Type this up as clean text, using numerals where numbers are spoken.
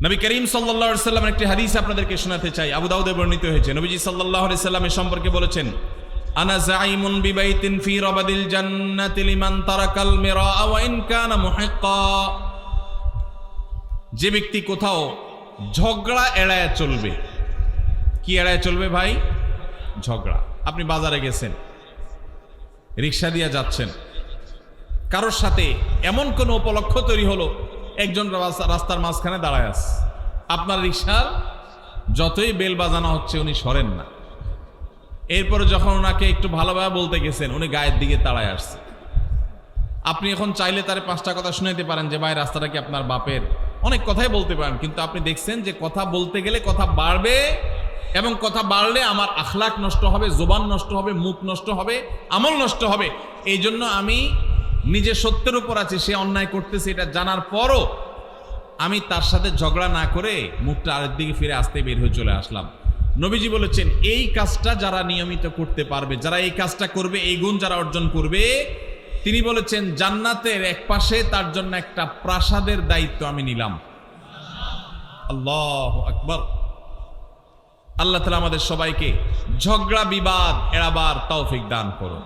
নবী করিম সাল্লাল্লাহু আলাইহি সাল্লামের একটি হাদিস আপনাদেরকে শোনাতে চাই, আবু দাউদে বর্ণিত হয়েছে। নবীজি সাল্লাল্লাহু আলাইহি সাল্লামের সম্পর্কে বলেছেন, আনা যাইমুন বিবাইতিন ফি রাবাদিল জান্নাতি লিমান তারাকাল মিরাআ ওয়া ইন কানা মুহিক্কা। যে ব্যক্তি কোথাও ঝগড়া এড়ায় চলবে। কি এড়ায় চলবে ভাই? ঝগড়া। আপনি বাজারে গেছেন, রিক্সা দিয়ে যাচ্ছেন, কারোর সাথে এমন কোন উপলক্ষ তৈরি হলো, একজন রাস্তার মাঝখানে দাঁড়ায় আছে, আপনার রিক্সার যতই বেল বাজানো হচ্ছে উনি সরেন না। এরপরে যখন ওনাকে একটু ভালোভাবে বলতে গেছেন, উনি গায়ের দিকে তাড়ায় আসছে। আপনি এখন চাইলে তার 5টা কথা শুনাইতে পারেন যে ভাই রাস্তাটা কি আপনার বাপের, অনেক কথাই বলতে পারেন, কিন্তু আপনি দেখছেন যে কথা বলতে গেলে কথা বাড়বে, এবং কথা বাড়লে আমার আখলাক নষ্ট হবে, জবান নষ্ট হবে, মুখ নষ্ট হবে, আমল নষ্ট হবে। এই জন্য আমি নিজে সত্যের উপর আছি, সে অন্যায় করতেছে এটা জানার পরও আমি তার সাথে ঝগড়া না করে মুখটা আরেক দিকে ফিরে আসতে বের হয়ে চলে আসলাম। নবীজি বলেছেন, এই কাজটা যারা নিয়মিত করতে পারবে, যারা এই কাজটা করবে, এই গুণ যারা অর্জন করবে, তিনি বলেছেন জান্নাতের এক পাশে তার জন্য একটা প্রাসাদের দায়িত্ব আমি নিলাম। আল্লাহু আকবার। আল্লাহ তাআলা আমাদের সবাইকে ঝগড়া বিবাদ এড়াবার তৌফিক দান করুন।